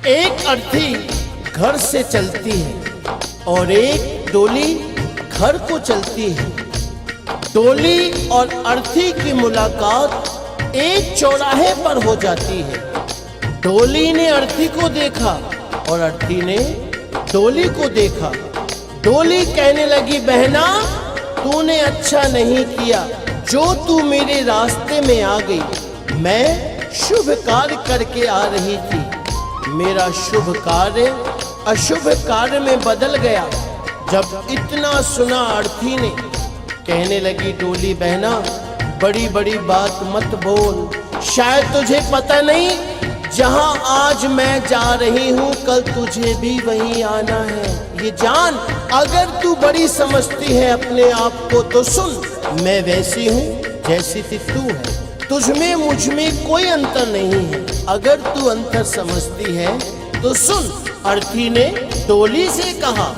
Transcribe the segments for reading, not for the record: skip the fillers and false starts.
एक अर्थी घर से चलती है और एक डोली घर को चलती है। डोली और अर्थी की मुलाकात एक चौराहे पर हो जाती है। डोली ने अर्थी को देखा और अर्थी ने डोली को देखा। डोली कहने लगी, बहना तूने अच्छा नहीं किया जो तू मेरे रास्ते में आ गई। मैं शुभ कार्य करके आ रही थी, मेरा शुभ कार्य अशुभ कार्य में बदल गया। जब इतना सुना अर्थी ने कहने लगी, डोली बहना बड़ी बड़ी बात मत बोल, शायद तुझे पता नहीं जहां आज मैं जा रही हूं कल तुझे भी वहीं आना है। ये जान, अगर तू बड़ी समझती है अपने आप को तो सुन, मैं वैसी हूँ जैसी तू है। तुझमें मुझ में कोई अंतर नहीं है, अगर तू अंतर समझती है तो सुन। अर्थी ने डोली से कहा।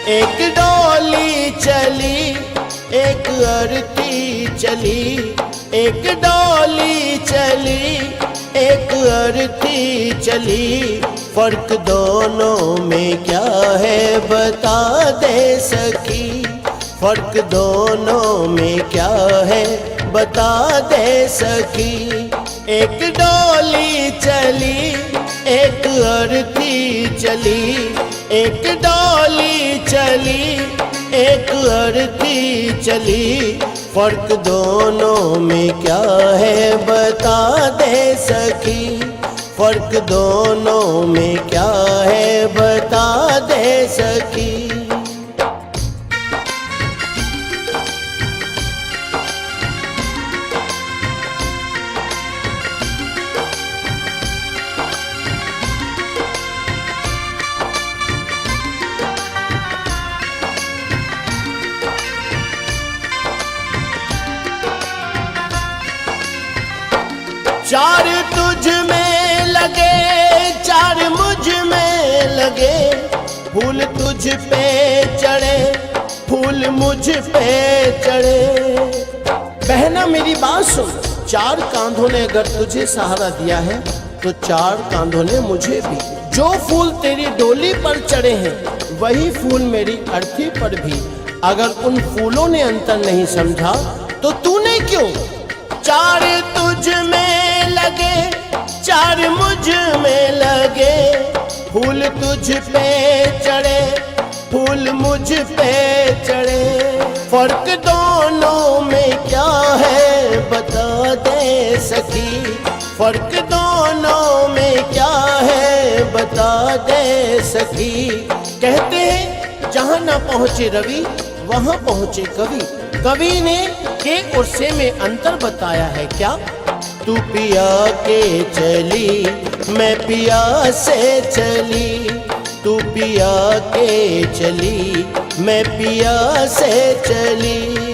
एक डोली चली एक अर्थी चली, एक डोली चली एक अर्थी चली। फर्क दोनों में क्या है बता दे सखी, फर्क दोनों में क्या है बता दे सखी। एक डोली चली एक अर्थी चली, एक डोली चली एक अर्थी चली। फर्क दोनों में क्या है बता दे सखी, फर्क दोनों में क्या है बता दे सखी। चार तुझ में लगे चार मुझ में लगे, फूल तुझ पे चढ़े फूल मुझ पे चढ़े। बहना मेरी बात सुन, चार कांधों ने अगर तुझे सहारा दिया है तो चार कांधों ने मुझे भी। जो फूल तेरी डोली पर चढ़े हैं वही फूल मेरी अर्थी पर भी। अगर उन फूलों ने अंतर नहीं समझा तो तूने क्यों। चार तुझ में लगे चार मुझ में लगे, फूल तुझ पे चढ़े फूल मुझ पे चढ़े। फर्क दोनों में क्या है बता दे सखी, फर्क दोनों में क्या है बता दे सखी। कहते हैं जहाँ ना पहुँचे रवि वहाँ पहुँचे कवि। कवि ने के और से में अंतर बताया है क्या। तू पिया के चली मैं पिया से चली, तू पिया के चली मैं पिया से चली।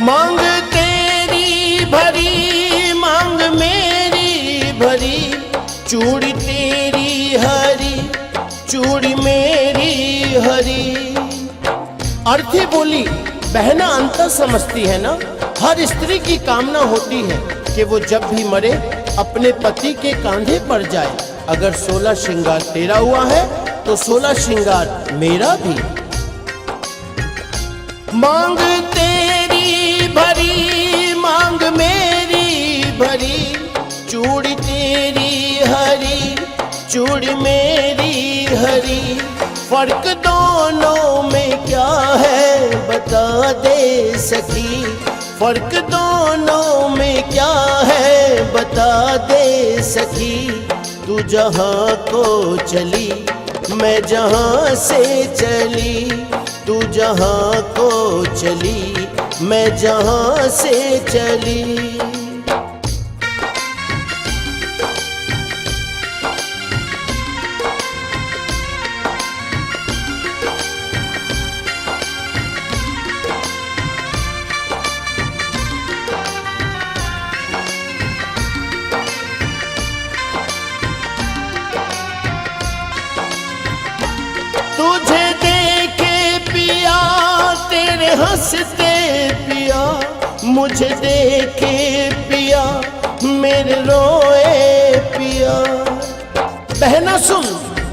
मांग तेरी भरी मांग मेरी भरी, चूड़ी तेरी हरी चूड़ी मेरी हरी। अर्थी बोली, बहना अंतर समझती है ना। हर स्त्री की कामना होती है कि वो जब भी मरे अपने पति के कांधे पर जाए। अगर 16 श्रृंगार तेरा हुआ है तो 16 श्रृंगार मेरा भी। मांग तेरी भरी मांग मेरी भरी, चूड़ी तेरी हरी चूड़ी मेरी हरी। फर्क दोनों में क्या है बता दे सखी, फर्क दोनों में क्या है बता दे सखी। तू जहाँ को चली मैं जहाँ से चली तू जहाँ को चली, मैं जहाँ से चली। तुझे देखे पिया तेरे हंसते पिया, मुझे देखे पिया मेरे रोए पिया। बहना सुन,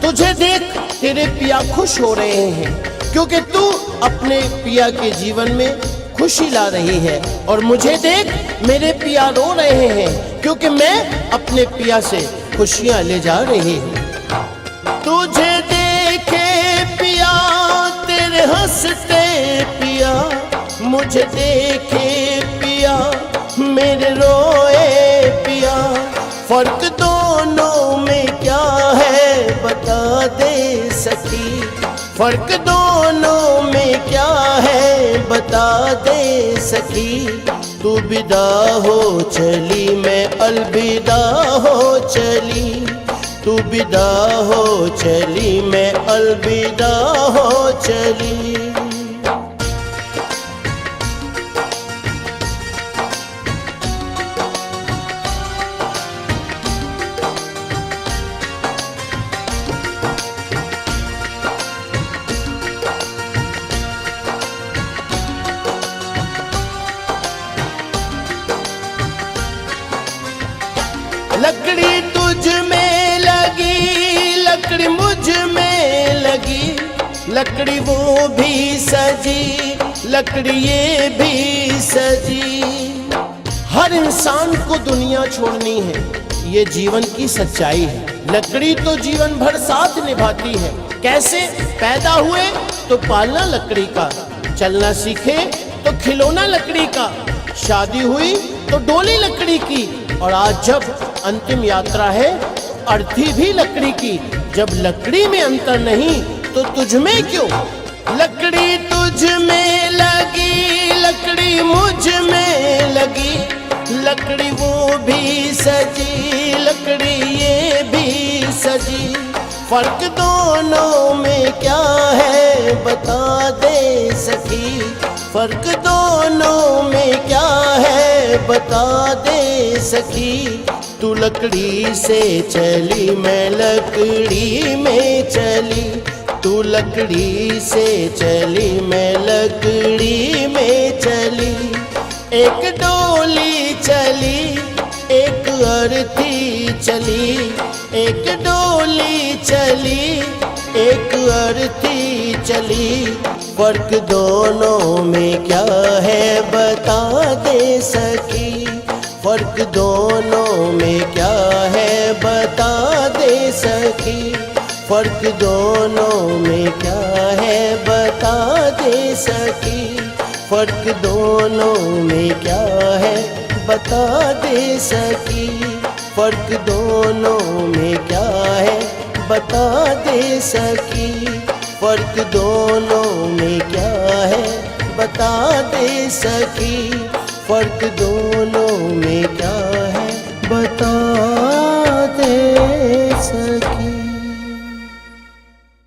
तुझे देख तेरे पिया खुश हो रहे हैं, क्योंकि तू अपने पिया के जीवन में खुशी ला रही है। और मुझे देख मेरे पिया रो रहे हैं, क्योंकि मैं अपने पिया से खुशियां ले जा रही हूँ। तुझे देखे पिया तेरे हंसते पिया, मुझे देखे पिया मेरे रोए पिया। फर्क दोनों में क्या है बता दे सखी, फर्क दोनों में क्या है बता दे सखी। तू विदा हो चली मैं अलविदा हो चली, तू विदा हो चली मैं अलविदा हो चली। लकड़ी तुझ में लगी, लकड़ी मुझ में लगी, लकड़ी वो भी सजी, लकड़ी ये भी सजी। हर इंसान को दुनिया छोड़नी है, ये जीवन की सच्चाई है। लकड़ी तो जीवन भर साथ निभाती है। कैसे? पैदा हुए तो पालना लकड़ी का, चलना सीखे तो खिलौना लकड़ी का, शादी हुई तो डोली लकड़ी की, और आज जब अंतिम यात्रा है अर्थी भी लकड़ी की। जब लकड़ी में अंतर नहीं तो तुझ में क्यों? लकड़ी तुझ में लगी, लकड़ी मुझ में लगी, लकड़ी वो भी सजी, लकड़ी ये भी सजी। फर्क दोनों में क्या है बता दे सखी, फर्क दोनों में क्या है बता दे सखी। तू लकड़ी से चली मैं लकड़ी में चली, तू लकड़ी से चली मैं लकड़ी में चली। एक डोली चली एक अर्थी चली, एक डोली चली एक अर्थी चली। फर्क दोनों में क्या है बता दे सखी, फर्क दोनों में क्या है बता दे सखी, फर्क दोनों में क्या है बता दे सखी, फर्क दोनों में क्या है बता दे सकी, फर्क दोनों में क्या है बता दे सकी, फर्क दोनों में क्या है बता दे सकी, फर्क दोनों में क्या है बता दे सकी।